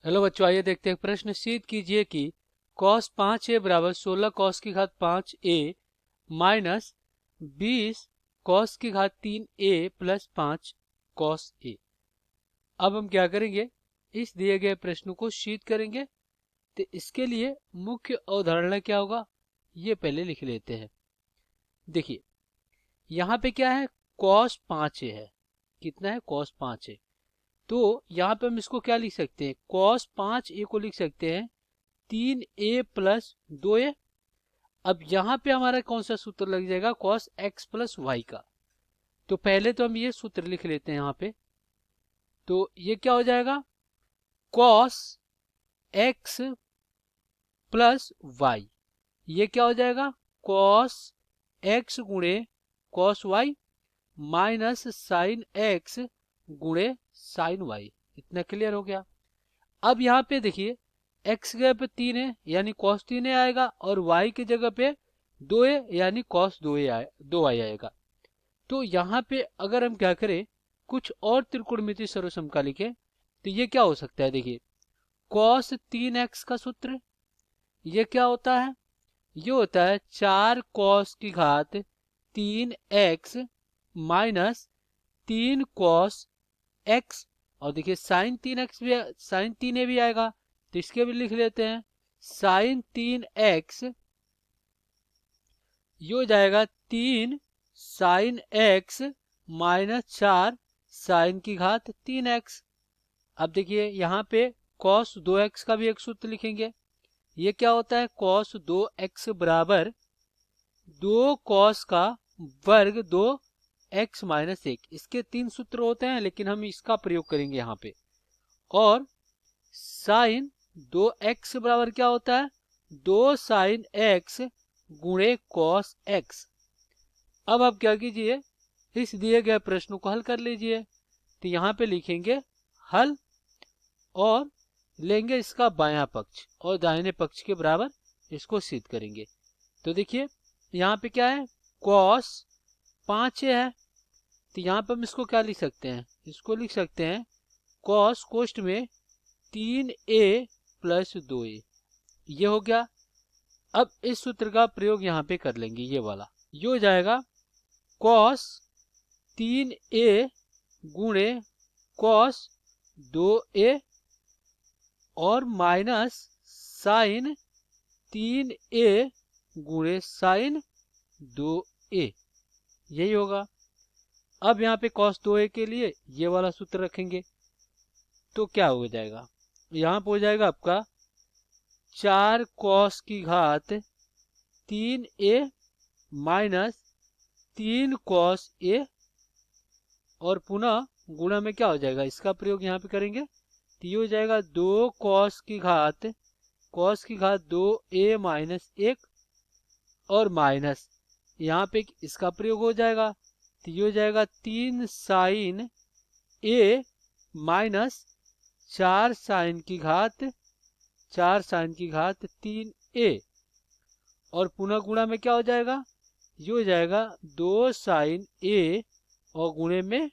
Hello बच्चों, आइए देखते हैं प्रश्न। सिद्ध कीजिए कि cos 5a बराबर 16 cos की घात 5a माइनस 20 cos की घात 3a प्लस 5 cos a। अब हम क्या करेंगे, इस दिए गए प्रश्न को सिद्ध करेंगे। तो इसके लिए मुख्य अवधारणा क्या होगा, ये पहले लिख लेते हैं। देखिए यहाँ पे क्या है, cos 5a है। कितना है, cos 5a। तो यहाँ पे हम इसको क्या लिख सकते हैं, cos 5a को लिख सकते हैं 3a प्लस 2a। अब यहाँ पे हमारा कौन सा सूत्र लग जाएगा, cos x प्लस वाई का। तो पहले तो हम ये सूत्र लिख लेते हैं यहाँ पे। तो ये क्या हो जाएगा, cos x प्लस वाई। ये क्या हो जाएगा, cos x गुणे cos y minus sine x गुणे साइन y। इतना क्लियर हो गया। अब यहाँ पे देखिए x की जगह पे 3 है यानी cos 3a आएगा, और y की जगह पे 2a यानी cos 2y आएगा। तो यहाँ पे अगर हम क्या करें, कुछ और त्रिकोणमितीय सर्वसमता लिखें, तो ये क्या हो सकता है। देखिए cos 3x का सूत्र, ये क्या होता है, ये होता है 4 cos की घात 3x माइनस 3 cos x। और देखिए साइन 3x भी, साइन 3a भी आएगा, तो इसके भी लिख लेते हैं। साइन 3x ये हो जाएगा 3 साइन x माइनस 4 साइन की घात 3x। अब देखिए यहाँ पे cos 2x का भी एक सूत्र लिखेंगे। ये क्या होता है, cos 2x बराबर 2 cos का वर्ग 2x माइनस 1। इसके 3 सूत्र होते हैं, लेकिन हम इसका प्रयोग करेंगे यहाँ पे। और साइन 2x बराबर क्या होता है, 2 साइन x गुणे cos x। अब आप क्या कीजिए, इस दिए गए प्रश्न को हल कर लीजिए। तो यहाँ पे लिखेंगे हल, और लेंगे इसका बायां पक्ष और दाहिने पक्ष के बराबर इसको सिद्ध करेंगे। तो देखिए यहाँ पे क्या है, cos 5a है। तो यहाँ पे हम इसको क्या लिख सकते हैं, इसको लिख सकते हैं cos कोष्ठ में 3a प्लस 2a। ये हो गया। अब इस सूत्र का प्रयोग यहाँ पे कर लेंगे, ये वाला। ये हो जाएगा cos 3a गुणे cos 2a और माइनस साइन 3a गुणे साइन 2a। यही होगा। अब यहाँ पे cos 2a के लिए ये वाला सूत्र रखेंगे, तो क्या हो जाएगा, यहाँ पे हो जाएगा आपका 4 cos की घात 3a माइनस 3 cos a, और पुनः गुणा में क्या हो जाएगा, इसका प्रयोग यहाँ पे करेंगे। तो ये हो जाएगा 2 cos की घात 2a माइनस 1, और माइनस यहाँ पे इसका प्रयोग हो जाएगा। तो ये हो जाएगा 3 साइन a माइनस 4 साइन की घात 3a, और पुनः गुणा में क्या हो जाएगा, ये हो जाएगा 2 साइन a और गुणे में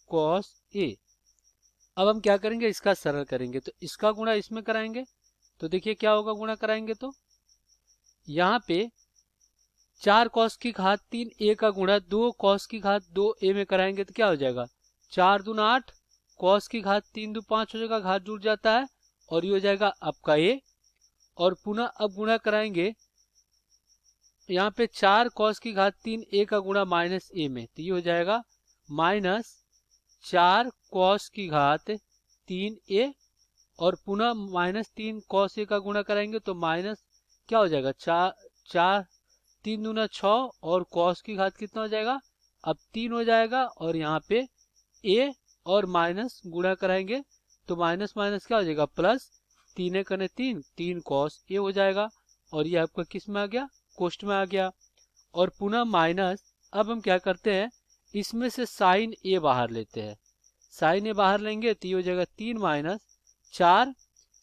cos a। अब हम क्या करेंगे, इसका सरल करेंगे। तो इसका गुणा इसमें कराएंगे। तो देखिए क्या होगा, गुणा कराएंगे तो यहाँ पे 4 cos की घात 3a का गुणा 2 cos की घात 2a में कराएंगे, तो क्या हो जाएगा, 4 दूना 8, cos की घात 3 दो 5 हो जाएगा, घात जुड़ जाता है, और ये हो जाएगा आपका a। और पुनः अब गुणा कराएंगे, यहाँ पे 4 cos की घात 3a का गुणा माइनस a में, तो ये हो जाएगा माइनस 4 cos की घात 3a, और पुनः माइनस 3 cos a का गुणा कराएंगे, तो माइनस क्या हो जाएगा, 4 3 दूना 6, और cos की घात कितना हो जाएगा, अब 3 हो जाएगा, और यहाँ पे a और माइनस गुणा कराएंगे, तो माइनस माइनस क्या हो जाएगा, प्लस। 3 कने 3 cos a हो जाएगा, और ये आपका किस में आ गया, कोष्ठ में आ गया। और पुनः माइनस, अब हम क्या करते हैं, इसमें से साइन a बाहर लेते हैं। साइन a बाहर लेंगे तो ये हो जाएगा 3 माइनस 4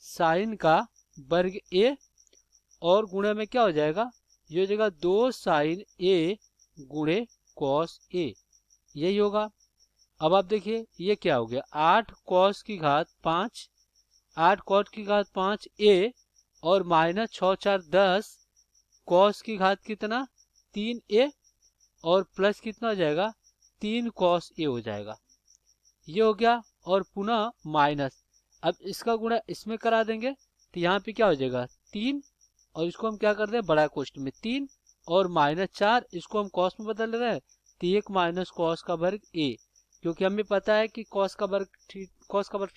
साइन का वर्ग a, और गुणा में क्या हो जाएगा, ये हो जाएगा 2 साइन a गुणे cos a। यही होगा। अब आप देखिए ये क्या हो गया, 8 cos की घात 5, 8 कॉट की घात 5 ए और माइनस 6 4 10 कॉस की घात कितना 3 ए और प्लस कितना हो जाएगा 3 कॉस ए हो जाएगा। ये हो गया और पुनः माइनस, अब इसका गुणा इसमें करा देंगे तो यहाँ पे क्या हो जाएगा 3 और इसको हम क्या कर रहे हैं बड़ा कोष्ठ में 3 और माइनस 4 इसको हम कॉस में बदल रहे हैं तो 1 माइनस कॉस का वर्ग ए, क्योंकि हमें पता है कि कॉस का वर्ग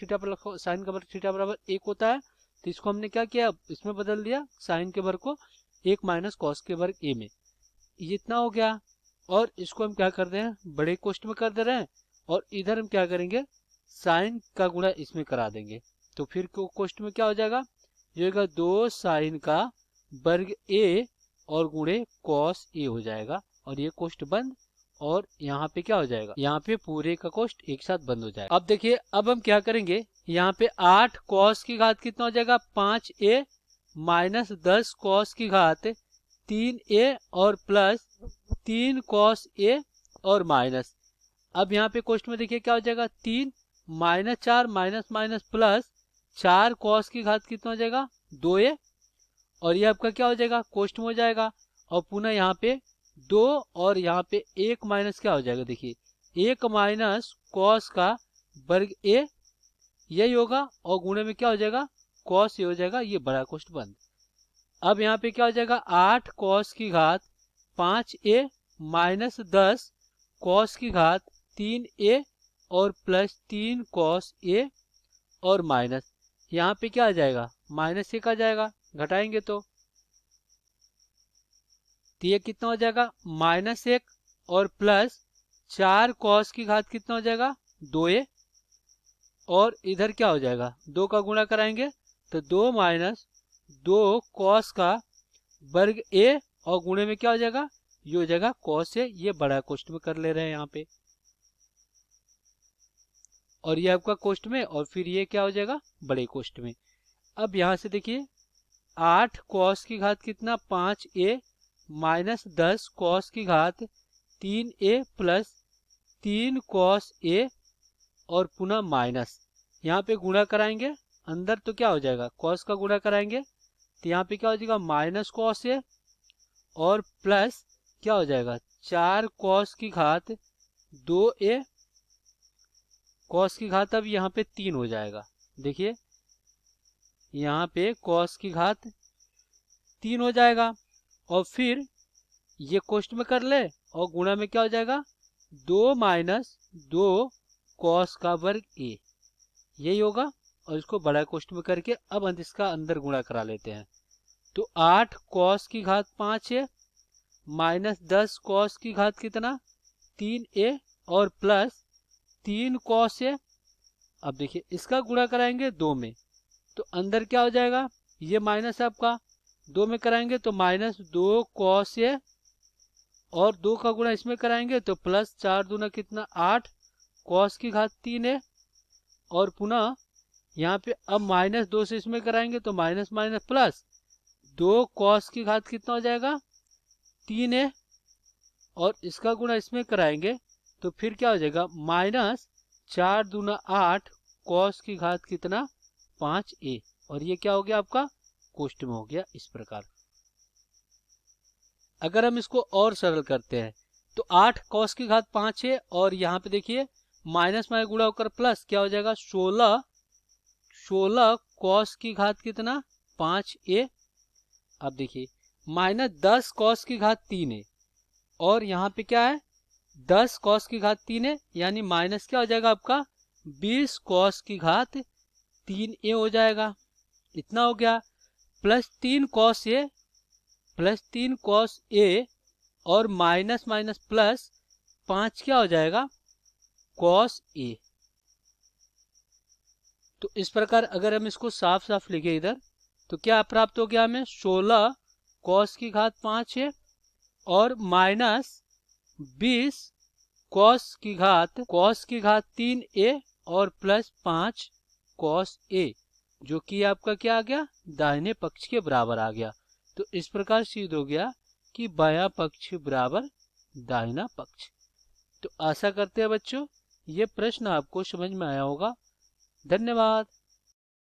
थीटा प्लस साइन का वर्ग थीटा बराबर 1 होता है, तो इसको हमने क्या किया इसमें बदल दिया साइन के वर्ग को 1 माइनस कॉस के वर्ग ए में। ये इतना हो गया और इसको हम क्या कर रहे हैं बड़े कोष्ठ में कर दे रहे हैं और इधर हम क्या करेंगे साइन का गुणा इसमें करा देंगे, तो फिर कोष्ठ में क्या हो जाएगा ये होगा 2 साइन का वर्ग ए और गुणे कॉस ए हो जाएगा और ये कोष्ठ बंद और यहाँ पे क्या हो जाएगा यहाँ पे पूरे का कोष्ठ एक साथ बंद हो जाएगा। अब देखिए अब हम क्या करेंगे यहाँ पे 8 कॉस की घात कितना हो जाएगा 5 ए माइनस 10 कॉस की घात 3 ए और प्लस 3 कॉस ए और माइनस, अब यहाँ पे कोष्ठ में देखिए क्या हो जाएगा 3 minus 4 minus minus plus 4 cos की घात कितना हो जाएगा 2 ए और ये आपका क्या हो जाएगा कोष्ठ में हो जाएगा और पुनः यहाँ पे 2 और यहाँ पे 1 माइनस क्या हो जाएगा देखिए 1 माइनस कॉस का वर्ग ए यही होगा और गुणे में क्या हो जाएगा कॉस ए हो जाएगा, ये बड़ा कोष्ठ बंद। अब यहाँ पे क्या हो जाएगा 8 कॉस की घात 5 ए माइनस 10 कॉस की घात 3 ए और प्लस 3 कॉस ए और माइनस, यहाँ पे क्या आ जाएगा माइनस 1 आ जाएगा घटाएंगे तो ये कितना हो जाएगा -1 और प्लस 4 कॉस की घात कितना हो जाएगा 2a और इधर क्या हो जाएगा 2 का गुणा कराएंगे तो 2 माइनस 2 कॉस का वर्ग a और गुणे में क्या हो जाएगा ये हो जाएगा कॉस a, ये बड़ा कोष्ठ में कर ले रहे हैं यहाँ पे और ये आपका कोष्ठ में और फिर ये क्या हो जाएगा बड़े कोष्ठ में। अब यहाँ से देखिए 8 कॉस की घात कितना 5a माइनस 10 कॉस की घात 3a प्लस 3 कॉस a और पुनः माइनस, यहाँ पे गुणा कराएंगे अंदर तो क्या हो जाएगा कॉस का गुणा कराएंगे तो यहाँ पे क्या हो जाएगा माइनस कॉस a और प्लस क्या हो जाएगा 4 कॉस की घात 2a कॉस की घात अब यहाँ पे 3 हो जाएगा, देखिए यहाँ पे कॉस की घात 3 हो जाएगा और फिर ये कोष्ठ में कर ले और गुणा में क्या हो जाएगा 2 माइनस 2 कॉस का वर्ग ए यही होगा और इसको बड़ा कोष्ठ में करके अब इसका अंदर गुणा करा लेते हैं तो 8 कॉस की घात 5 है माइनस 10 कॉस की घात कितना 3a और प्लस 3 कॉस है। अब देखिए इसका गुणा कराएंगे 2 में तो अंदर क्या हो जाएगा ये माइनस आपका 2 में कराएंगे तो माइनस 2 कॉस है और 2 का गुणा इसमें कराएंगे तो प्लस 4 दूना कितना 8 कॉस की घात 3 है और पुनः यहाँ पे अब माइनस 2 से इसमें कराएंगे तो माइनस माइनस प्लस 2 कॉस की घात कितना हो जाएगा 3 है और इसका गुणा इसमें कराएंगे तो फिर क्या हो जाएगा माइनस 4 दूना 8 कॉस की घात कितना 5a और ये क्या हो गया आपका कोष्ठ में हो गया इस प्रकार। अगर हम इसको और सरल करते हैं तो 8 कॉस की घात 5 है और यहाँ पे देखिए माइनस में गुणा होकर प्लस क्या हो जाएगा 16 कॉस की घात कितना 5a। अब देखिए माइनस 10 कॉस की घात 3 है और यहाँ पे क्या है 10 कॉस की घात 3 है यानी माइनस क्या हो जाएगा आपका 20 कॉस की घात 3a हो जाएगा, इतना हो गया plus 3 cos a plus 3 cos a और माइनस माइनस प्लस 5 क्या हो जाएगा कॉस a। तो इस प्रकार अगर हम इसको साफ साफ लिखे इधर तो क्या प्राप्त हो गया हमें 16 कॉस की घात 5 है और माइनस 20 कॉस की घात 3a और प्लस 5 कॉस a जो कि आपका क्या आ गया दाहिने पक्ष के बराबर आ गया। तो इस प्रकार सिद्ध हो गया कि बायां पक्ष बराबर दाहिना पक्ष। तो आशा करते हैं बच्चों ये प्रश्न आपको समझ में आया होगा। धन्यवाद।